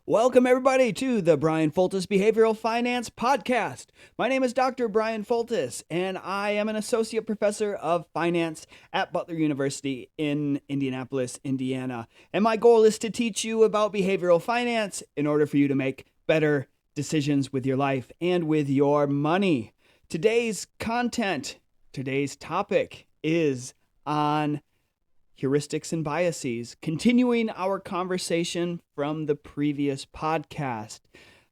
Welcome, everybody, to the Bryan Foltice Behavioral Finance Podcast. My name is Dr. Bryan Foltice, and I am an associate professor of finance at Butler University in Indianapolis, Indiana. And my goal is to teach you about behavioral finance in order for you to make better decisions with your life and with your money. Today's topic is on heuristics and biases, continuing our conversation from the previous podcast.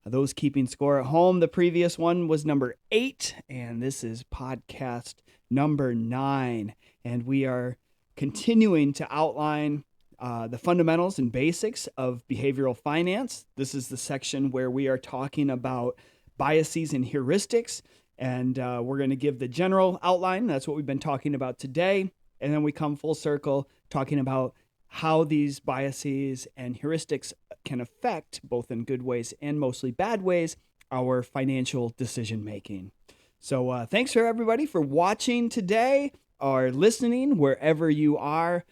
Those keeping score at home, the previous one was number 8, and this is podcast number 9. And we are continuing to outline the fundamentals and basics of behavioral finance. This is the section where we are talking about biases and heuristics, and we're going to give the general outline. That's what we've been talking about today. And then we come full circle talking about how these biases and heuristics can affect, both in good ways and mostly bad ways, our financial decision making. So thanks for everybody for watching today or listening wherever you are.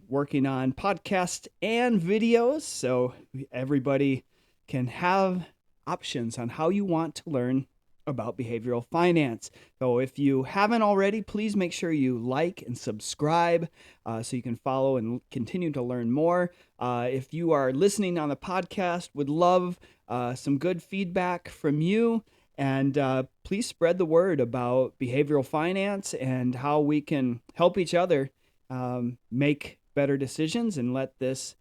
Working on podcasts and videos, so everybody can have options on how you want to learn about behavioral finance. So if you haven't already, please make sure you like and subscribe so you can follow and continue to learn more. If you are listening on the podcast, would love some good feedback from you. And please spread the word about behavioral finance and how we can help each other make better decisions and let this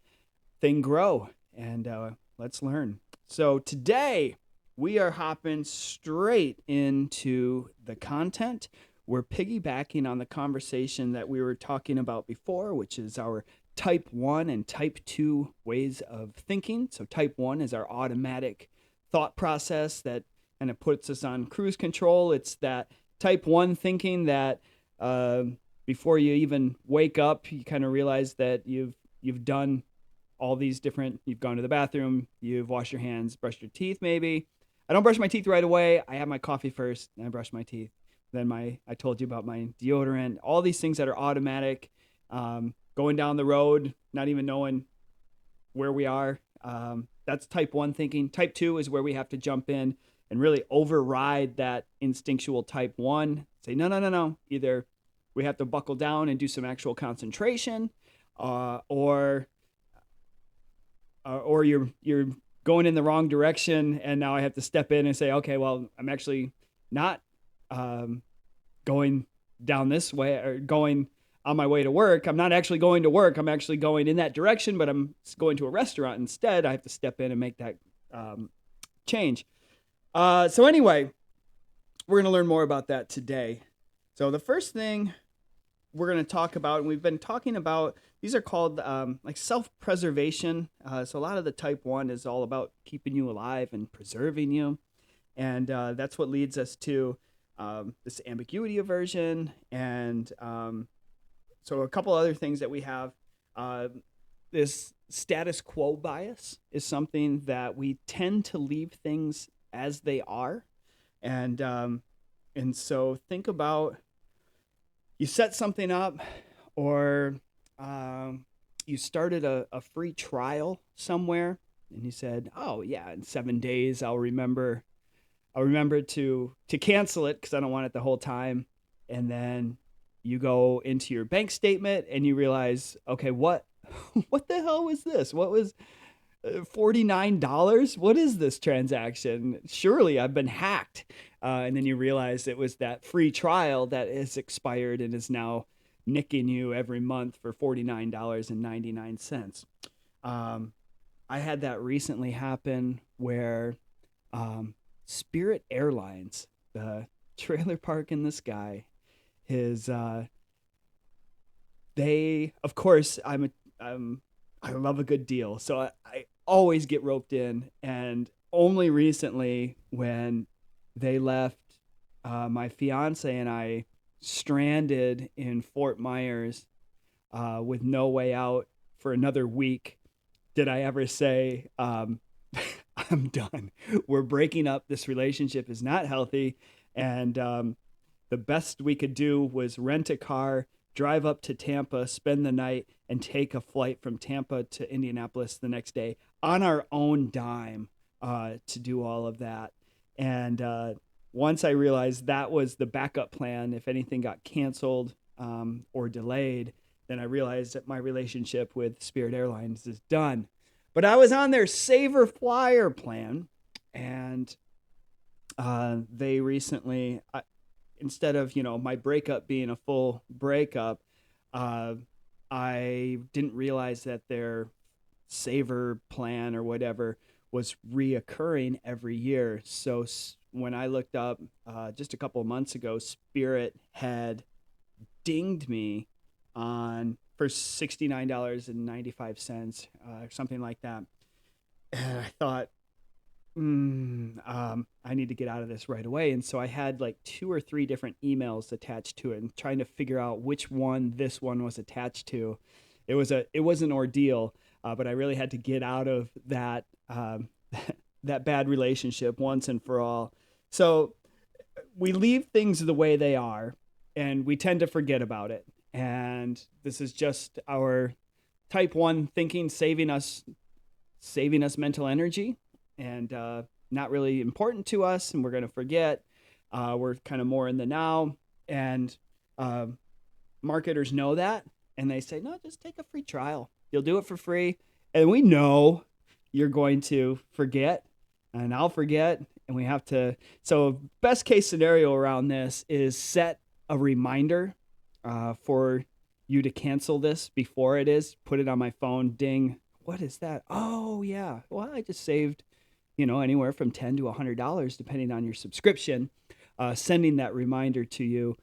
thing grow. And let's learn. So today, we are hopping straight into the content. We're piggybacking on the conversation that we were talking about before, which is our type 1 and type 2 ways of thinking. So type 1 is our automatic thought process that kind of puts us on cruise control. It's that type 1 thinking that before you even wake up, you kind of realize that you've done all these different, you've gone to the bathroom, you've washed your hands, brushed your teeth maybe. I don't brush my teeth right away. I have my coffee first, and I brush my teeth. Then I told you about my deodorant, all these things that are automatic, going down the road, not even knowing where we are. That's type 1 thinking. Type 2 is where we have to jump in and really override that instinctual type 1. Say, no. Either we have to buckle down and do some actual concentration, or you're going in the wrong direction, and now I have to step in and say, okay, well, I'm actually not going down this way or going on my way to work. I'm not actually going to work. I'm actually going in that direction, but I'm going to a restaurant instead. I have to step in and make that change. So anyway, we're going to learn more about that today. So the first thing we're going to talk about, and we've been talking about, these are called like self-preservation. So a lot of the type 1 is all about keeping you alive and preserving you. And that's what leads us to this ambiguity aversion. And so a couple other things that we have. This status quo bias is something that we tend to leave things as they are. And so think about, you set something up, or you started a free trial somewhere, and you said, oh yeah, in 7 days I'll remember to cancel it because I don't want it the whole time. And then you go into your bank statement and you realize, okay, what the hell was this? What was $49? What is this transaction? Surely I've been hacked. And then you realize it was that free trial that is expired and is now nicking you every month for $49.99. I had that recently happen where Spirit Airlines, the trailer park in the sky, they, of course, I love a good deal, so I always get roped in. And only recently, when they left my fiance and I stranded in Fort Myers with no way out for another week, did I ever say, I'm done. We're breaking up. This relationship is not healthy. And the best we could do was rent a car, drive up to Tampa, spend the night, and take a flight from Tampa to Indianapolis the next day on our own dime to do all of that. And once I realized that was the backup plan, if anything got canceled or delayed, then I realized that my relationship with Spirit Airlines is done. But I was on their Saver Flyer plan, and they recently, instead of, my breakup being a full breakup, I didn't realize that their Saver plan or whatever was reoccurring every year. So when I looked up just a couple of months ago, Spirit had dinged me for $69.95 or something like that. And I thought, I need to get out of this right away. And so I had like 2 or 3 different emails attached to it and trying to figure out which one this one was attached to. It was an ordeal, but I really had to get out of that that bad relationship once and for all. So we leave things the way they are, and we tend to forget about it. And this is just our type 1 thinking saving us mental energy, and not really important to us, and we're going to forget. We're kind of more in the now, and marketers know that, and they say, no, just take a free trial. You'll do it for free, and we know you're going to forget, and I'll forget, and we have to. So best case scenario around this is set a reminder for you to cancel this before it is. Put it on my phone. Ding. What is that? Oh, yeah. Well, I just saved, anywhere from $10 to $100, depending on your subscription, sending that reminder to you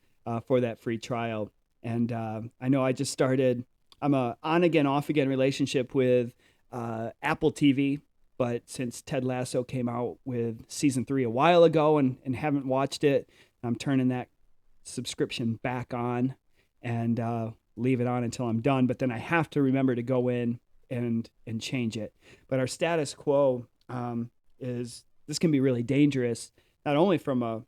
for that free trial. And I know I just started, I'm a on-again, off-again relationship with Apple TV. But since Ted Lasso came out with season 3 a while ago and haven't watched it, I'm turning that subscription back on and leave it on until I'm done. But then I have to remember to go in and change it. But our status quo is this can be really dangerous, not only from a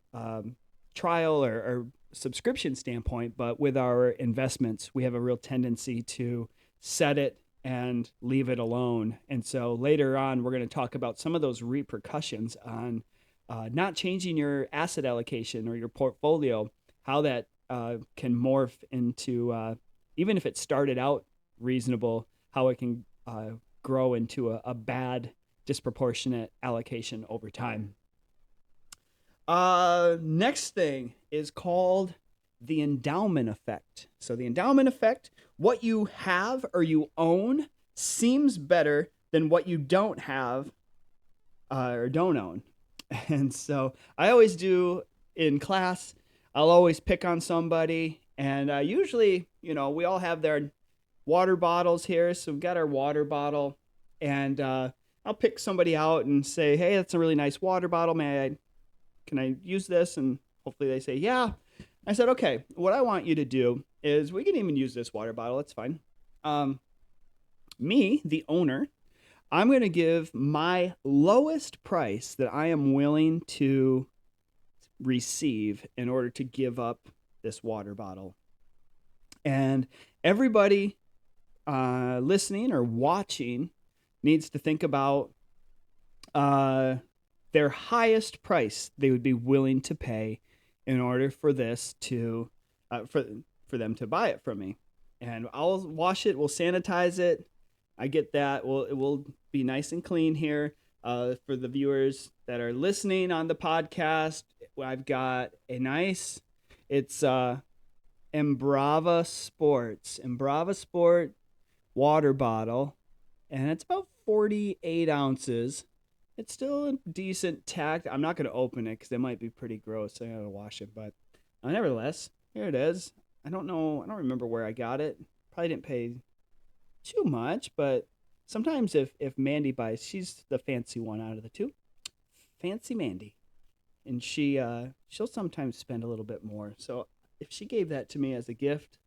trial or subscription standpoint, but with our investments. We have a real tendency to set it and leave it alone. And so later on, we're going to talk about some of those repercussions on not changing your asset allocation or your portfolio, how that can morph into, even if it started out reasonable, how it can grow into a bad, disproportionate allocation over time. Next thing is called the endowment effect. So the endowment effect, what you have or you own seems better than what you don't have or don't own. And so I always do in class, I'll always pick on somebody. And usually, we all have their water bottles here. So we've got our water bottle. And I'll pick somebody out and say, hey, that's a really nice water bottle. Can I use this? And hopefully they say, yeah. I said, okay, what I want you to do is we can even use this water bottle. It's fine. Me, the owner, I'm going to give my lowest price that I am willing to receive in order to give up this water bottle. And everybody listening or watching needs to think about their highest price they would be willing to pay in order for this to, for them to buy it from me. And I'll wash it. We'll sanitize it. I get that. It will be nice and clean here. For the viewers that are listening on the podcast, I've got a nice, it's Embrava Sport water bottle. And it's about 48 ounces. It's still a decent tact. I'm not going to open it because it might be pretty gross. I got to wash it. But nevertheless, here it is. I don't remember where I got it. Probably didn't pay too much. But sometimes if Mandy buys, she's the fancy one out of the two. Fancy Mandy. And she'll sometimes spend a little bit more. So if she gave that to me as a gift,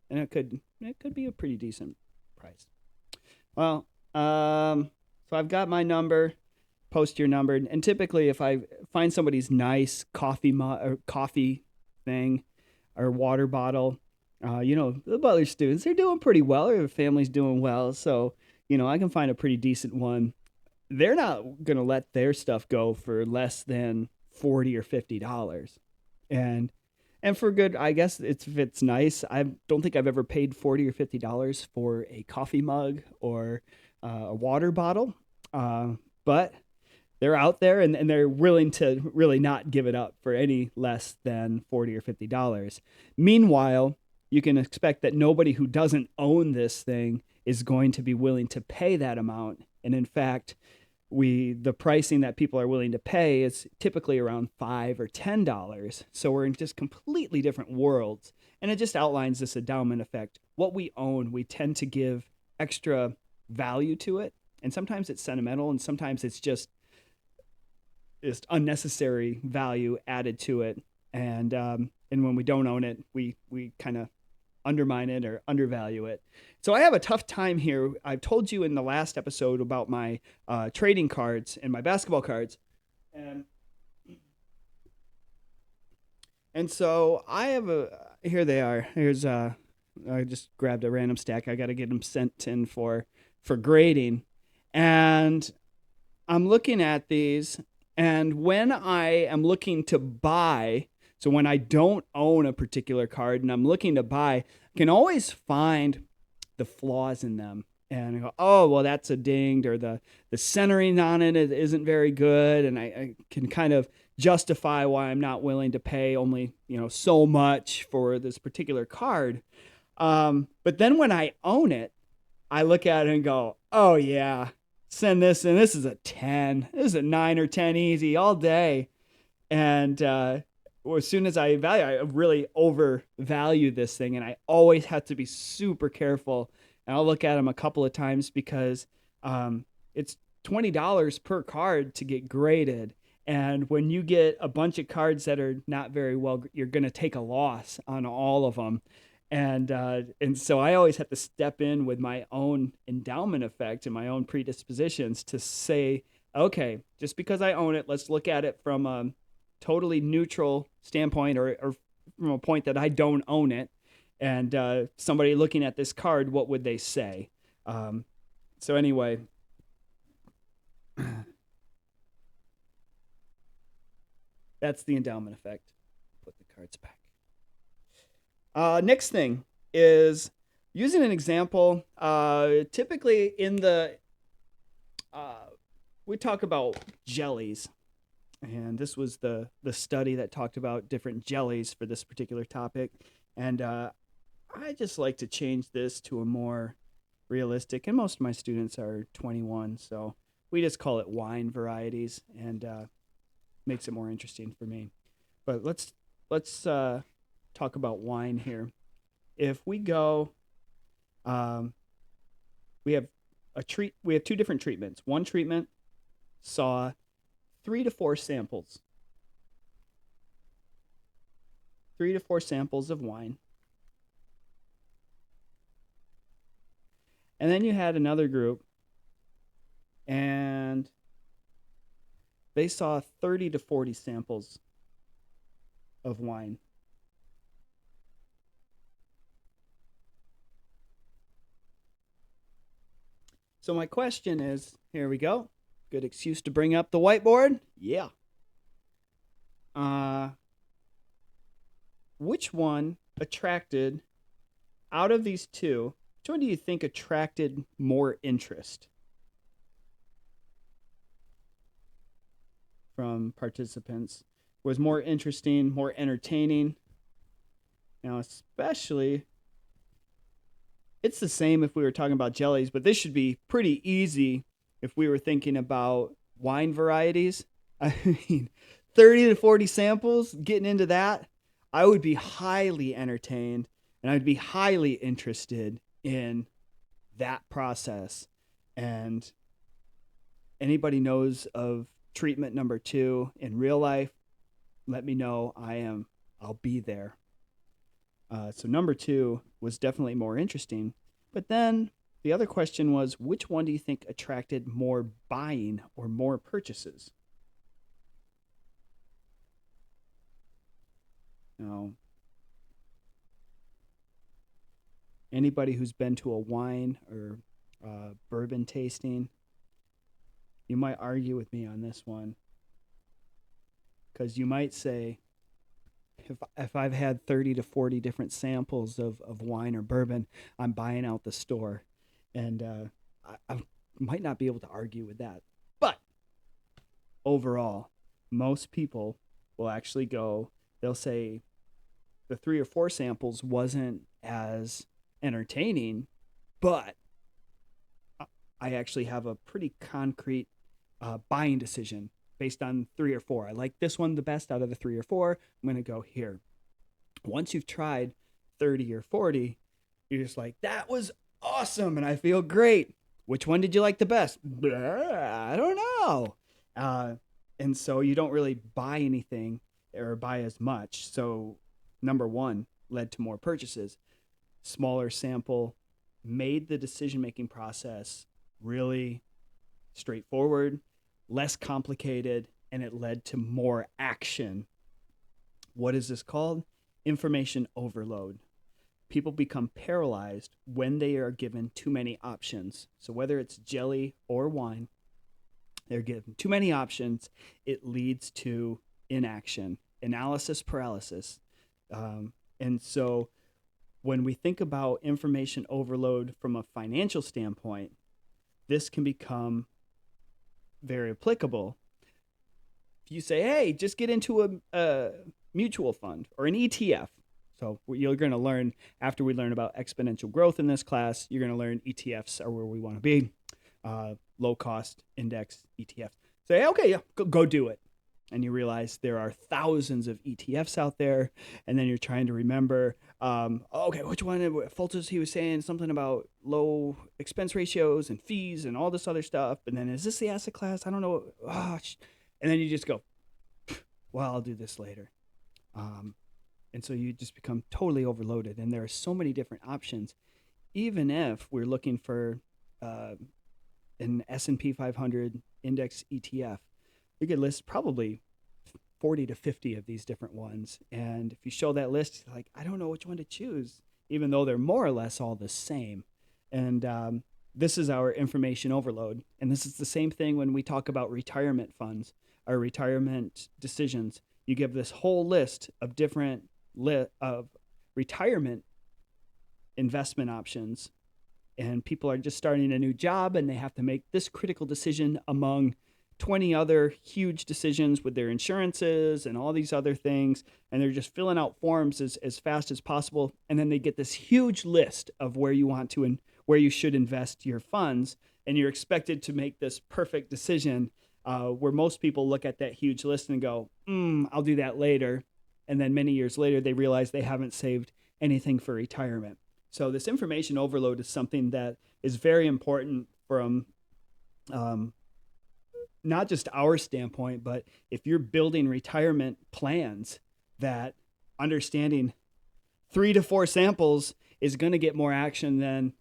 then it could be a pretty decent price. Well, so I've got my number. Post your number, and typically if I find somebody's nice coffee thing or water bottle, The Butler students, they're doing pretty well. Their family's doing well. So, I can find a pretty decent one. They're not going to let their stuff go for less than 40 or $50. And and for good, I guess if it's nice. I don't think I've ever paid 40 or $50 for a coffee mug or a water bottle. But they're out there, and they're willing to really not give it up for any less than 40 or $50. Meanwhile, you can expect that nobody who doesn't own this thing is going to be willing to pay that amount. And in fact, the pricing that people are willing to pay is typically around $5 or $10. So we're in just completely different worlds. And it just outlines this endowment effect. What we own, we tend to give extra value to it. And sometimes it's sentimental, and sometimes it's just unnecessary value added to it. And when we don't own it, we kind of undermine it or undervalue it. So I have a tough time here. I've told you in the last episode about my trading cards and my basketball cards, and so I have here they are. I just grabbed a random stack. I got to get them sent in for grading, and I'm looking at these, and when I am looking to buy, so when I don't own a particular card and I'm looking to buy, I can always find the flaws in them. And I go, oh, well, that's a dinged, or the centering on it isn't very good. And I can kind of justify why I'm not willing to pay only, so much for this particular card. But then when I own it, I look at it and go, oh, yeah, send this in. This is a 10. This is a 9 or 10 easy all day. And as soon as I really overvalue this thing, and I always have to be super careful. And I'll look at them a couple of times because it's $20 per card to get graded. And when you get a bunch of cards that are not very well, you're going to take a loss on all of them. And so I always have to step in with my own endowment effect and my own predispositions to say, okay, just because I own it, let's look at it from a totally neutral standpoint, or from a point that I don't own it. And somebody looking at this card, what would they say? So anyway, that's the endowment effect. Put the cards back. Next thing is using an example. Typically we talk about jellies. And this was the study that talked about different jellies for this particular topic. And I just like to change this to a more realistic, and most of my students are 21, so we just call it wine varieties, and makes it more interesting for me. But let's talk about wine here. If we go, we have two different treatments. One treatment saw 3 to 4 samples. 3 to 4 samples of wine. And then you had another group, and they saw 30 to 40 samples of wine. So my question is, here we go. Good excuse to bring up the whiteboard. Yeah. Which one attracted, out of these two, which one do you think attracted more interest from participants? Was more interesting, more entertaining? Now, especially, it's the same if we were talking about jellies, but this should be pretty easy if we were thinking about wine varieties. I mean, 30 to 40 samples, getting into that, I would be highly entertained, and I'd be highly interested in that process. And anybody knows of treatment number 2 in real life, let me know. I'll be there. So number 2 was definitely more interesting. But then the other question was, which one do you think attracted more buying or more purchases? Now, Anybody who's been to a wine or bourbon tasting, you might argue with me on this one, because you might say, if I've had 30 to 40 different samples of wine or bourbon, I'm buying out the store. And I might not be able to argue with that. But overall, most people will actually they'll say the 3 or 4 samples wasn't as entertaining, but I actually have a pretty concrete buying decision based on 3 or 4. I like this one the best out of the 3 or 4. I'm going to go here. Once you've tried 30 or 40, you're just like, that was awesome and I feel great. Which one did you like the best? I don't know. And so you don't really buy anything or buy as much. So number 1 led to more purchases. Smaller sample made the decision-making process really straightforward, less complicated, and it led to more action. What is this called? Information overload. People become paralyzed when they are given too many options. So whether it's jelly or wine, they're given too many options. It leads to inaction, analysis paralysis. And so when we think about information overload from a financial standpoint, this can become very applicable. If you say, hey, just get into a mutual fund or an ETF. So you're going to learn, after we learn about exponential growth in this class, you're going to learn ETFs are where we want to be, low cost index ETFs. Say, okay, yeah, go do it. And you realize there are thousands of ETFs out there. And then you're trying to remember, okay, which one? Foltice, he was saying something about low expense ratios and fees and all this other stuff. And then is this the asset class? I don't know. And then you just go, well, I'll do this later. And so you just become totally overloaded. And there are so many different options. Even if we're looking for an S&P 500 index ETF, you could list probably 40 to 50 of these different ones. And if you show that list, you're like, I don't know which one to choose, even though they're more or less all the same. And this is our information overload. And this is the same thing when we talk about retirement funds or retirement decisions. You give this whole list of different of retirement investment options, and people are just starting a new job and they have to make this critical decision among 20 other huge decisions with their insurances and all these other things, and they're just filling out forms as fast as possible, and then they get this huge list of where you want to and where you should invest your funds, and you're expected to make this perfect decision, where most people look at that huge list and go, I'll do that later. And then many years later, they realize they haven't saved anything for retirement. So this information overload is something that is very important from not just our standpoint, but if you're building retirement plans, that understanding 3 to 4 samples is going to get more action than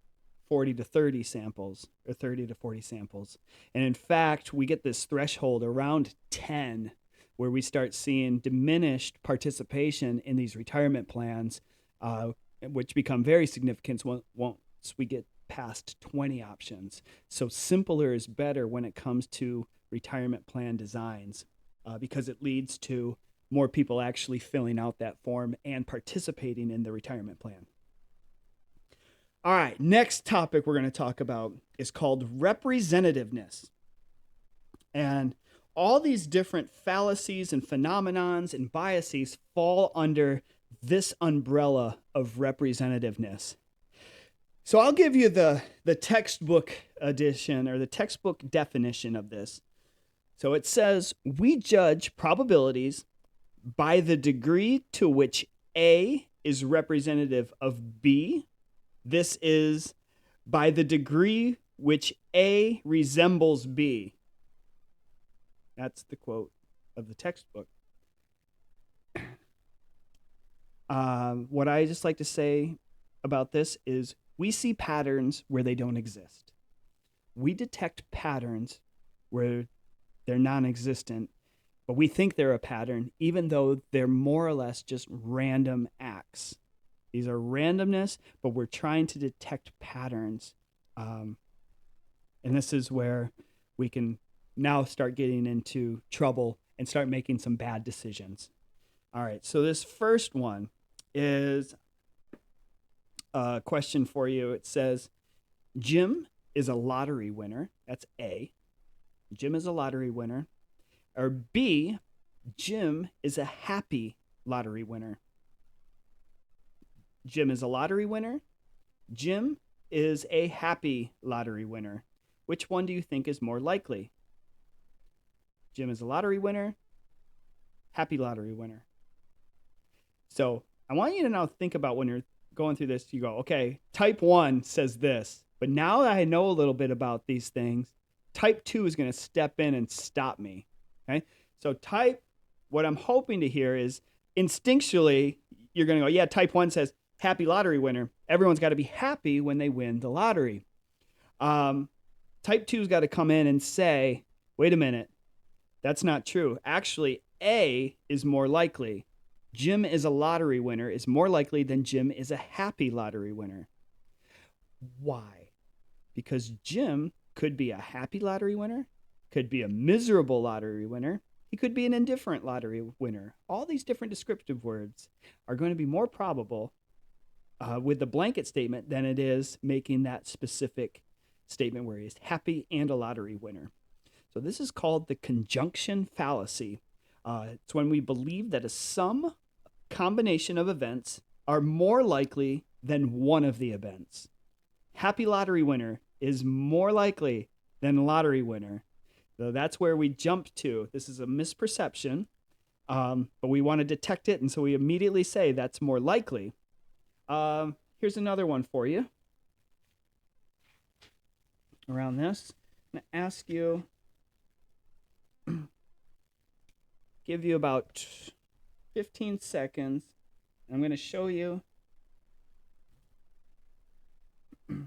40 to 30 samples or 30 to 40 samples. And in fact, we get this threshold around 10 where we start seeing diminished participation in these retirement plans, which become very significant once we get past 20 options. So simpler is better when it comes to retirement plan designs, because it leads to more people actually filling out that form and participating in the retirement plan. All right, next topic we're going to talk about is called representativeness. And all these different fallacies and phenomenons and biases fall under this umbrella of representativeness. So I'll give you the textbook edition or the textbook definition of this. So it says, we judge probabilities by the degree to which A is representative of B. This is by the degree which A resembles B. That's the quote of the textbook. What I just like to say about this is we see patterns where they don't exist. We detect patterns where they're non-existent, but we think they're a pattern, even though they're more or less just random acts. These are randomness, but we're trying to detect patterns. And this is where we can now start getting into trouble and start making some bad decisions. All right, so this first one is a question for you. It says, Jim is a lottery winner. That's A. Jim is a lottery winner. Or B, Jim is a happy lottery winner. Jim is a lottery winner. Jim is a happy lottery winner. Which one do you think is more likely? Jim is a lottery winner. Happy lottery winner. So I want you to now think about when you're going through this, you go, okay, type 1 says this. But now that I know a little bit about these things, type 2 is going to step in and stop me. Okay? So what I'm hoping to hear is instinctually, you're going to go, yeah, type 1 says happy lottery winner. Everyone's got to be happy when they win the lottery. Type 2's got to come in and say, wait a minute, that's not true. Actually, A is more likely. Jim is a lottery winner is more likely than Jim is a happy lottery winner. Why? Because Jim could be a happy lottery winner, could be a miserable lottery winner, he could be an indifferent lottery winner. All these different descriptive words are going to be more probable with the blanket statement than it is making that specific statement where he's happy and a lottery winner. So this is called the conjunction fallacy. It's when we believe that some combination of events are more likely than one of the events. Happy lottery winner is more likely than lottery winner. So that's where we jump to. This is a misperception, but we want to detect it, and so we immediately say that's more likely. Here's another one for you. Around this, I'm going to ask you, give you about 15 seconds. I'm going to show you all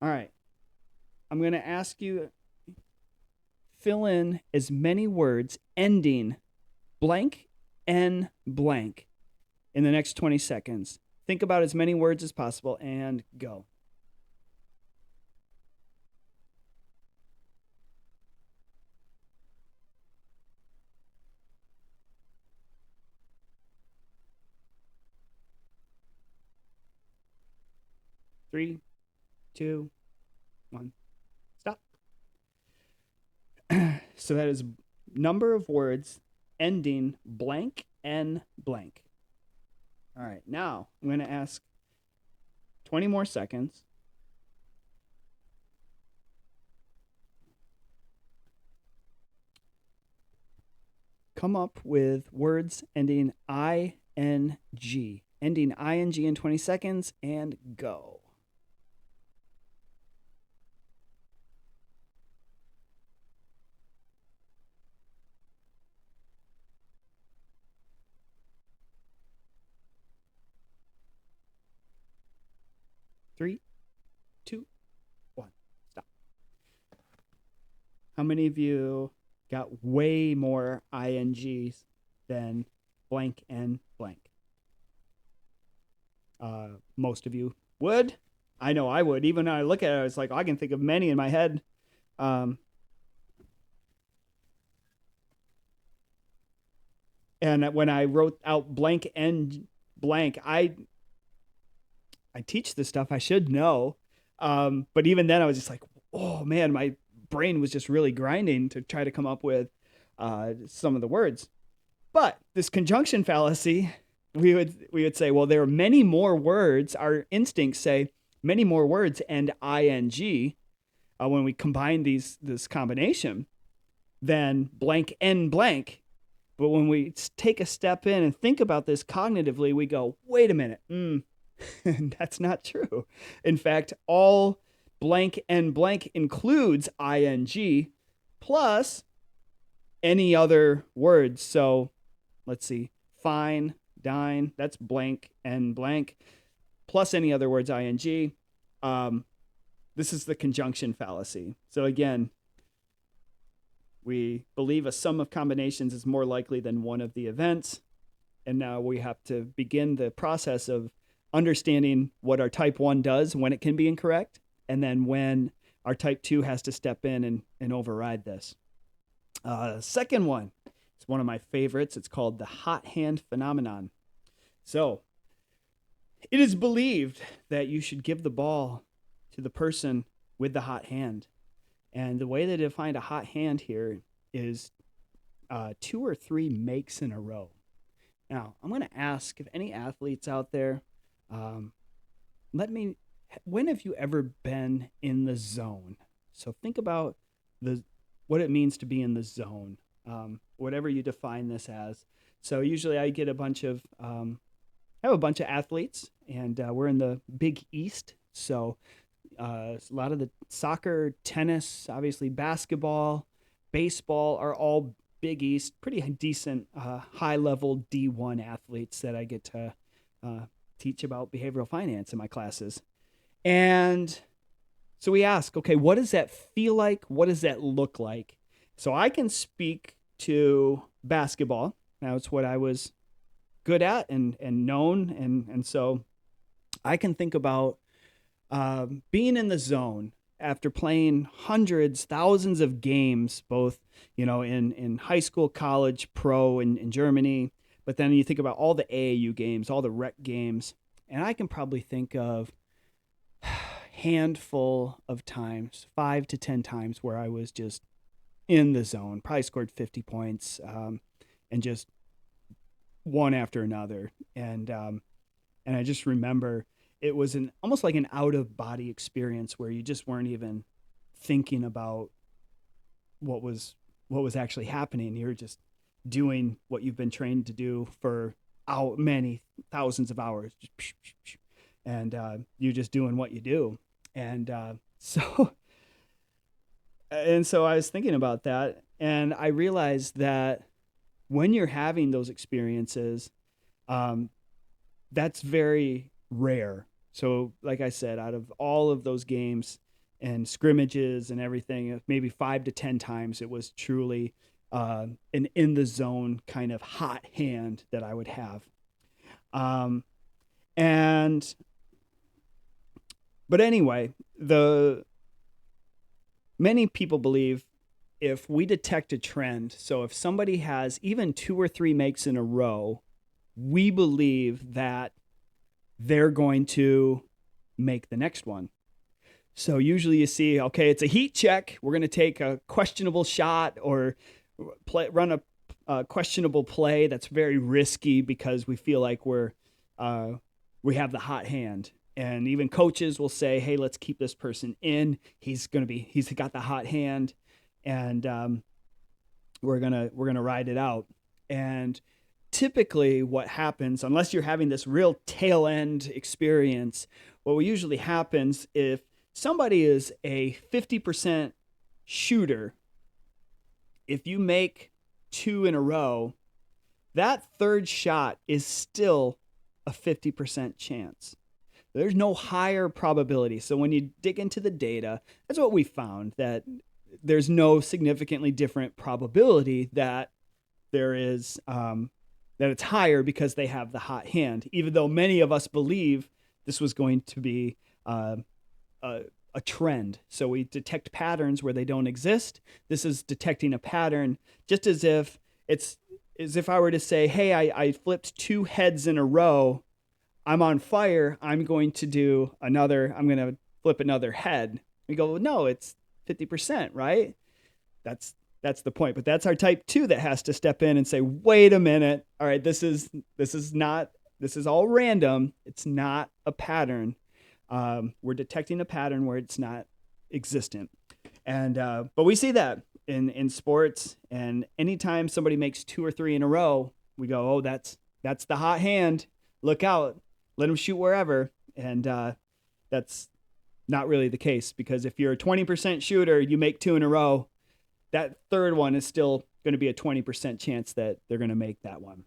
right. I'm going to ask you fill in as many words ending blank and blank in the next 20 seconds. Think about as many words as possible and go. Three, 2, 1, stop. So that is number of words ending blank and blank. All right, now I'm going to ask 20 more seconds. Come up with words ending ing, ending ing in 20 seconds, and go. Three, 2, 1, stop. How many of you got way more INGs than blank and blank? Most of you would. I know I would. Even when I look at it, it's like, I can think of many in my head. And when I wrote out blank and blank, I teach this stuff. I should know. But even then I was just like, oh man, my brain was just really grinding to try to come up with some of the words. But this conjunction fallacy, we would say, well, there are many more words. Our instincts say many more words and ing when we combine this combination than blank and blank. But when we take a step in and think about this cognitively, we go, wait a minute. That's not true. In fact, all blank and blank includes ing plus any other words. So let's see, fine, dine, that's blank and blank plus any other words ing. This is the conjunction fallacy. So again, We believe a sum of combinations is more likely than one of the events. And now we have to begin the process of understanding what our type 1 does, when it can be incorrect, and then when our type 2 has to step in and override this. Second one, it's one of my favorites. It's called the hot hand phenomenon. So it is believed that you should give the ball to the person with the hot hand. And the way they define a hot hand here is 2 or 3 makes in a row. Now, I'm going to ask if any athletes out there, when have you ever been in the zone? So think about what it means to be in the zone, whatever you define this as. So usually I get I have a bunch of athletes, and we're in the Big East. So a lot of the soccer, tennis, obviously basketball, baseball are all Big East, pretty decent, high-level D1 athletes that I get to teach about behavioral finance in my classes. And so we ask, okay, what does that feel like? What does that look like? So I can speak to basketball. Now, it's what I was good at and known. And so I can think about being in the zone after playing hundreds, thousands of games, both, in high school, college, pro in Germany. But then you think about all the AAU games, all the rec games, and I can probably think of handful of times, 5 to 10 times, where I was just in the zone, probably scored 50 points, and just one after another. And I just remember it was almost like an out of body experience where you just weren't even thinking about what was actually happening. You're just doing what you've been trained to do for many thousands of hours, and you're just doing what you do. And so I was thinking about that, and I realized that when you're having those experiences, that's very rare. So like I said, out of all of those games and scrimmages and everything, maybe 5 to 10 times it was truly an in the zone kind of hot hand that I would have. But anyway, many people believe if we detect a trend, so if somebody has even 2 or 3 makes in a row, we believe that they're going to make the next one. So usually you see, okay, it's a heat check. We're going to take a questionable shot or run a questionable play that's very risky because we feel like we have the hot hand. And even coaches will say, hey, let's keep this person in. He's got the hot hand, and we're gonna ride it out. And typically what happens, unless you're having this real tail end experience, what usually happens if somebody is a 50% shooter, if you make 2 in a row, that third shot is still a 50% chance. There's no higher probability. So when you dig into the data, that's what we found, that there's no significantly different probability that there is, that it's higher because they have the hot hand, even though many of us believe this was going to be a trend. So we detect patterns where they don't exist. This is detecting a pattern, just as if I were to say, hey, I flipped 2 heads in a row. I'm on fire. I'm going to flip another head. We go, well, no, it's 50%, right? That's the point. But that's our type 2 that has to step in and say, wait a minute. All right, this is all random. It's not a pattern. We're detecting a pattern where it's not existent. And but we see that in sports, and anytime somebody makes 2 or 3 in a row, we go, oh, that's the hot hand. Look out. Let them shoot wherever. And that's not really the case, because if you're a 20% shooter, you make 2 in a row, that third one is still going to be a 20% chance that they're going to make that one.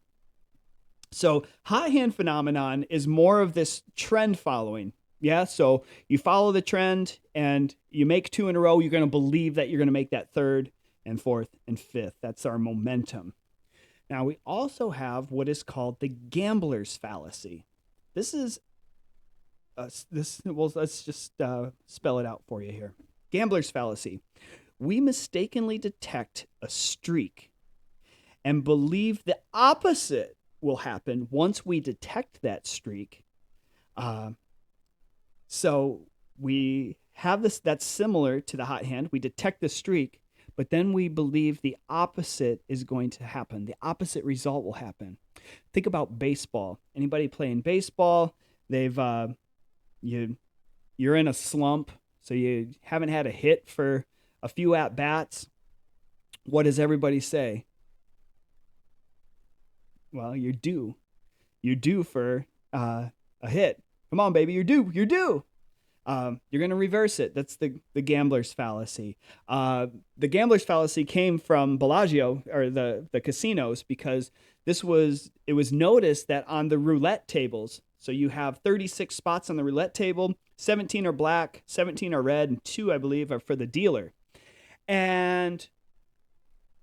So hot hand phenomenon is more of this trend following. Yeah. So you follow the trend and you make 2 in a row, you're going to believe that you're going to make that third. and fourth and fifth. That's our momentum. Now, we also have what is called the gambler's fallacy. This is well, let's just spell it out for you here. Gambler's fallacy. We mistakenly detect a streak and believe the opposite will happen once we detect that streak. So we have this that's similar to the hot hand. We detect the streak, but then we believe the opposite is going to happen. The opposite result will happen. Think about baseball. Anybody playing baseball, you're in a slump, so you haven't had a hit for a few at-bats. What does everybody say? Well, you're due. You're due for a hit. Come on, baby, you're due. You're due. You're going to reverse it. That's the gambler's fallacy. The gambler's fallacy came from Bellagio, or the casinos, because it was noticed that on the roulette tables, so you have 36 spots on the roulette table, 17 are black, 17 are red, and 2, I believe, are for the dealer. And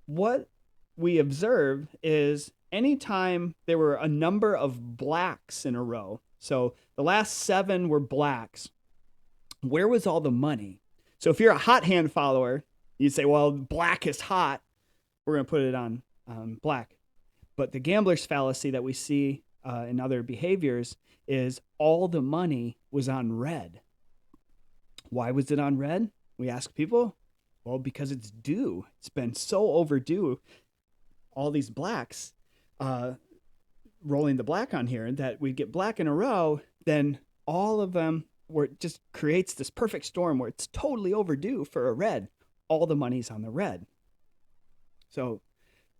what we observed is anytime there were a number of blacks in a row, so the last 7 were blacks, where was all the money? So if you're a hot hand follower, you'd say, well, black is hot. We're going to put it on black. But the gambler's fallacy that we see in other behaviors is all the money was on red. Why was it on red? We ask people. Well, because it's due. It's been so overdue. All these blacks rolling the black on here, that we get black in a row, then all of them, where it just creates this perfect storm where it's totally overdue for a red. All the money's on the red. So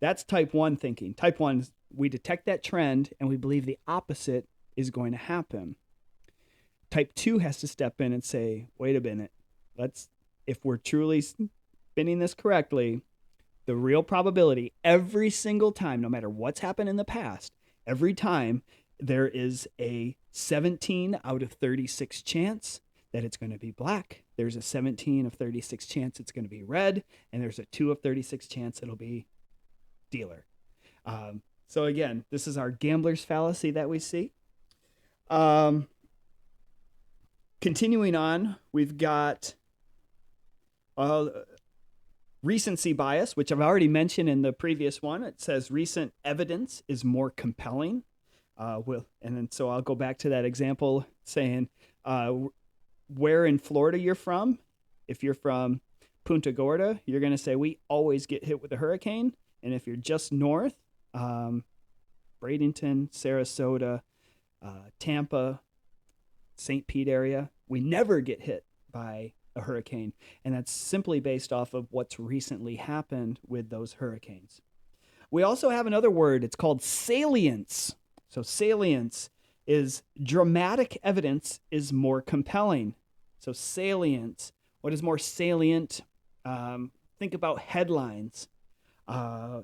that's type 1 thinking. Type 1, we detect that trend and we believe the opposite is going to happen. Type 2 has to step in and say, wait a minute, if we're truly spinning this correctly, the real probability every single time, no matter what's happened in the past, every time there is a 17 out of 36 chance that it's going to be black. There's a 17 of 36 chance it's going to be red, and there's a 2 of 36 chance it'll be dealer. So again, this is our gambler's fallacy that we see. Continuing on, we've got recency bias, which I've already mentioned in the previous one. It says recent evidence is more compelling. So I'll go back to that example saying where in Florida you're from. If you're from Punta Gorda, you're going to say we always get hit with a hurricane. And if you're just north, Bradenton, Sarasota, Tampa, St. Pete area, we never get hit by a hurricane. And that's simply based off of what's recently happened with those hurricanes. We also have another word. It's called salience. So salience is dramatic evidence is more compelling. So salience, what is more salient? Think about headlines. I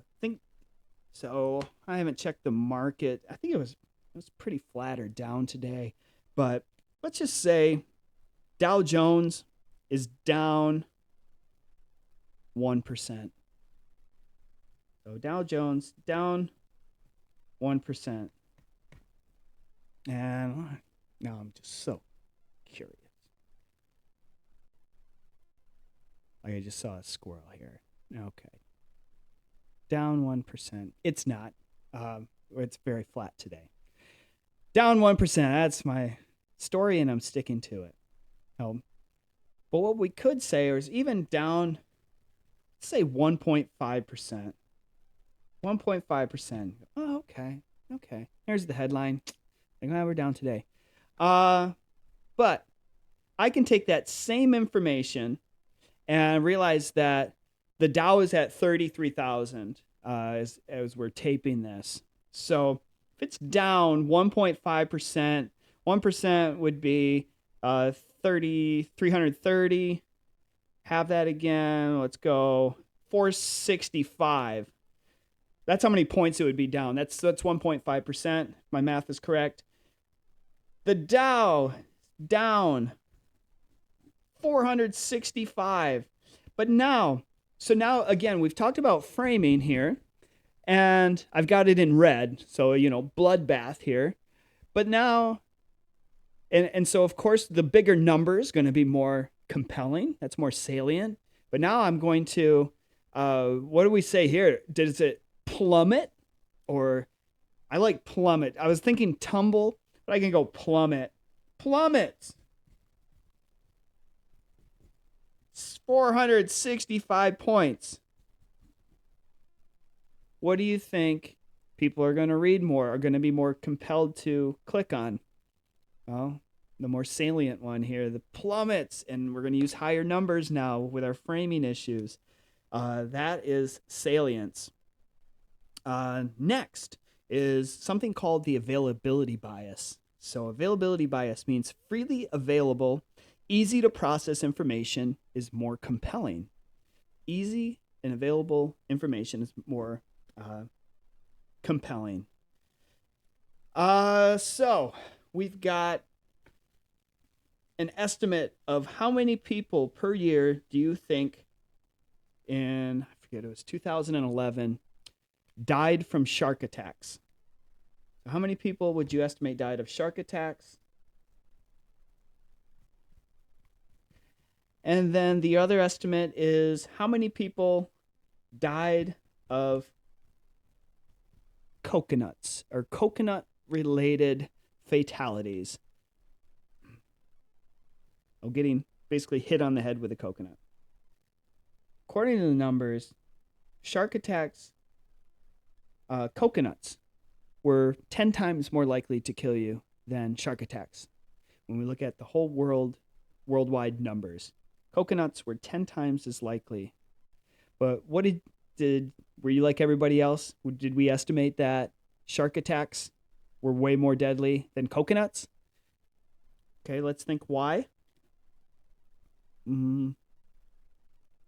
haven't checked the market. I think it was pretty flat or down today. But let's just say Dow Jones is down 1%. So Dow Jones down 1%. And now I'm just so curious. Like I just saw a squirrel here. Okay. Down 1%. It's not. It's very flat today. Down 1%. That's my story, and I'm sticking to it. But what we could say is even down, let's say 1.5%. 1.5%. Oh, okay. Okay. Here's the headline. We're down today. But I can take that same information and realize that the Dow is at 33,000 as we're taping this. So if it's down 1.5%, 1% would be 330. Have that again. Let's go 465. That's how many points it would be down. That's 1.5%. My math is correct. The Dow down 465. But now So now, again, we've talked about framing here, and I've got it in red. So, bloodbath here. But now, and so, of course, the bigger number is going to be more compelling. That's more salient. But now I'm going to, what do we say here? Does it plummet? Or I like plummet. I was thinking tumble, but I can go plummet. Plummets. 465 points. What do you think people are going to read more, are going to be more compelled to click on? Well, the more salient one here, the plummets, and we're going to use higher numbers now with our framing issues. That is salience. Next is something called the availability bias. So availability bias means freely available, easy to process information is more compelling. Easy and available information is more compelling. So we've got an estimate of how many people per year do you think in, I forget, it was 2011, died from shark attacks. How many people would you estimate died of shark attacks? And then the other estimate is how many people died of coconuts or coconut related fatalities. Getting basically hit on the head with a coconut. According to the numbers, shark attacks, coconuts were 10 times more likely to kill you than shark attacks. When we look at the whole worldwide numbers, coconuts were 10 times as likely. But what were you like everybody else? Did we estimate that shark attacks were way more deadly than coconuts? Okay, let's think why.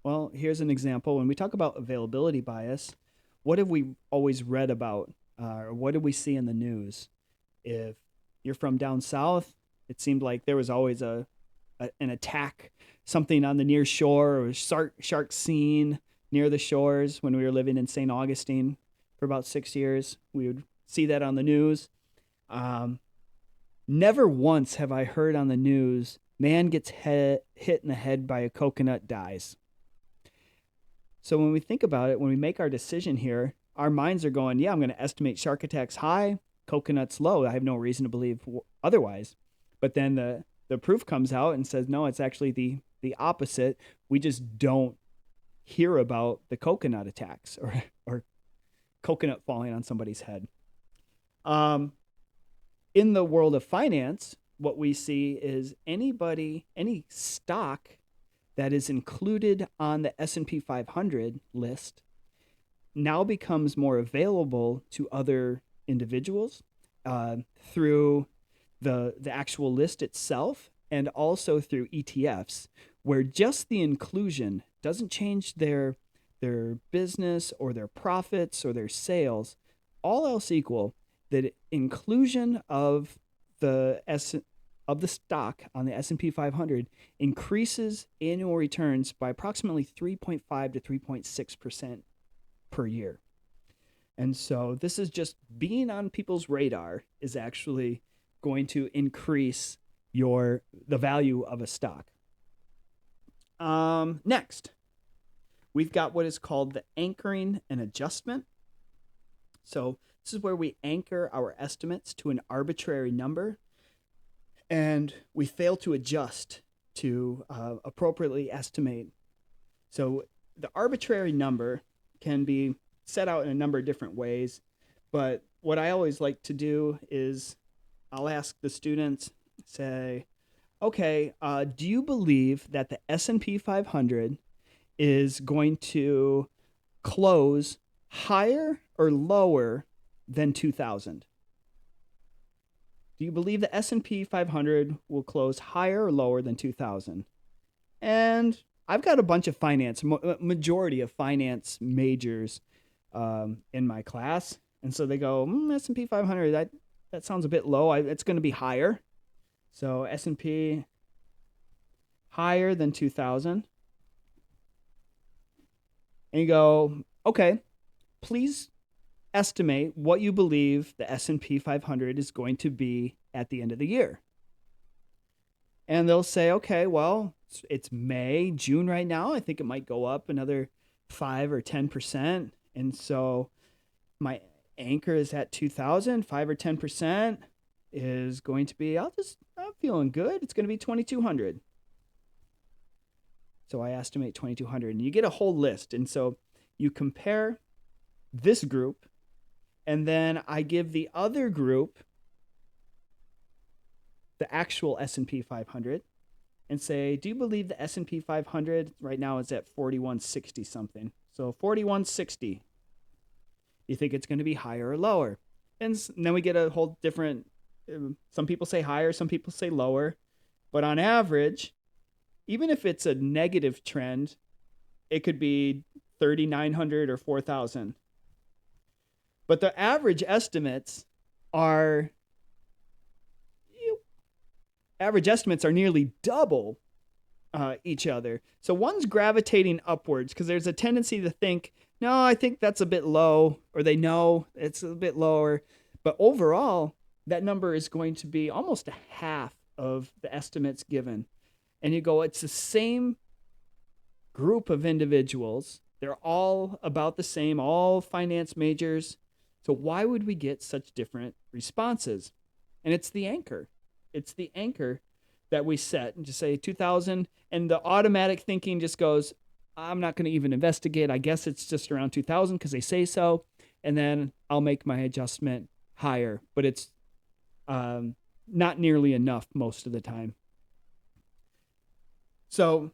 Well, here's an example. When we talk about availability bias, what have we always read about? Or what did we see in the news? If you're from down south, it seemed like there was always an attack, something on the near shore, or shark seen near the shores. When we were living in St. Augustine for about 6 years, we would see that on the news. Never once have I heard on the news, man gets hit in the head by a coconut, dies. So when we think about it, when we make our decision here, our minds are going, yeah, I'm going to estimate shark attacks high, coconuts low. I have no reason to believe otherwise. But then the proof comes out and says, no, it's actually the opposite. We just don't hear about the coconut attacks or coconut falling on somebody's head. In the world of finance, what we see is any stock that is included on the S&P 500 list now becomes more available to other individuals through the actual list itself, and also through ETFs, where just the inclusion doesn't change their business or their profits or their sales. All else equal, the inclusion of the stock on the S&P 500 increases annual returns by approximately 3.5 to 3.6% per year. And so this is just being on people's radar is actually going to increase the value of a stock. Next, we've got what is called the anchoring and adjustment. So this is where we anchor our estimates to an arbitrary number, and we fail to adjust to appropriately estimate. So the arbitrary number can be set out in a number of different ways, but what I always like to do is I'll ask the students, say, okay, do you believe that the S&P 500 is going to close higher or lower than 2000? Do you believe the S&P 500 will close higher or lower than 2000? And I've got a bunch of majority of finance majors in my class. And so they go, S&P 500, that sounds a bit low. It's going to be higher. So S&P higher than 2000. And you go, okay, please estimate what you believe the S&P 500 is going to be at the end of the year. And they'll say, okay, well, it's May, June right now. I think it might go up another 5 or 10%. And so my anchor is at 2,000, 5 or 10% is going to be, I'm feeling good. It's going to be 2,200. So I estimate 2,200, and you get a whole list. And so you compare this group, and then I give the other group the actual S&P 500 and say, do you believe the S&P 500 right now is at 4160 something? So 4160. You think it's going to be higher or lower? And then we get a whole different, some people say higher, some people say lower. But on average, even if it's a negative trend, it could be 3,900 or 4,000. But the average estimates are nearly double each other. So one's gravitating upwards because there's a tendency to think, no, I think that's a bit low, or they know it's a bit lower. But overall, that number is going to be almost a half of the estimates given. And you go, it's the same group of individuals. They're all about the same, all finance majors. So why would we get such different responses? And it's the anchor. It's the anchor that we set and just say 2,000, and the automatic thinking just goes, I'm not going to even investigate. I guess it's just around 2,000 because they say so, and then I'll make my adjustment higher. But it's not nearly enough most of the time. So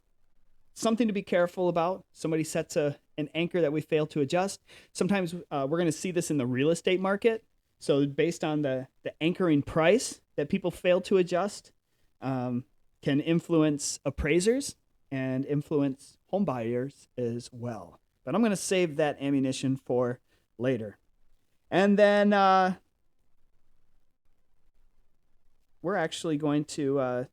something to be careful about. Somebody sets an anchor that we fail to adjust. Sometimes we're going to see this in the real estate market. So based on the anchoring price that people fail to adjust can influence appraisers and influence home buyers as well. But I'm going to save that ammunition for later. And then we're actually going to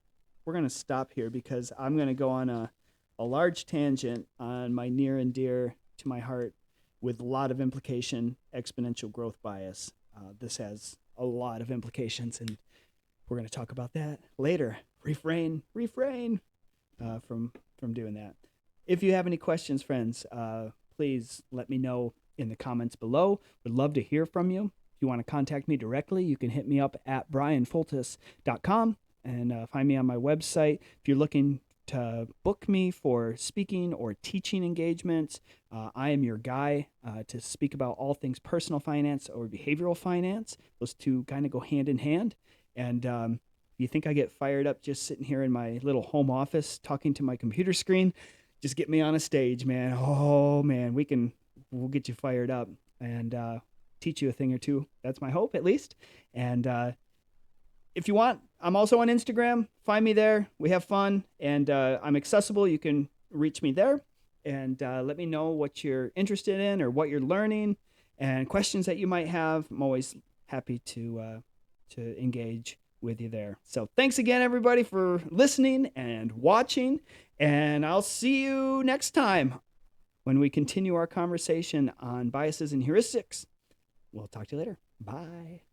stop here because I'm going to go on a large tangent on my near and dear to my heart with a lot of implication, exponential growth bias. This has a lot of implications, and we're going to talk about that later. Refrain from doing that. If you have any questions, friends, please let me know in the comments below. Would love to hear from you. If you want to contact me directly, you can hit me up at bryanfoltice.com and find me on my website. If you're looking to book me for speaking or teaching engagements, I am your guy to speak about all things personal finance or behavioral finance. Those two kind of go hand in hand. And if you think I get fired up just sitting here in my little home office talking to my computer screen, just get me on a stage, man. Oh, man, we'll get you fired up and teach you a thing or two. That's my hope, at least. And if you want, I'm also on Instagram. Find me there. We have fun, and I'm accessible. You can reach me there, and let me know what you're interested in or what you're learning and questions that you might have. I'm always happy to engage with you there. So thanks again, everybody, for listening and watching, and I'll see you next time when we continue our conversation on biases and heuristics. We'll talk to you later. Bye.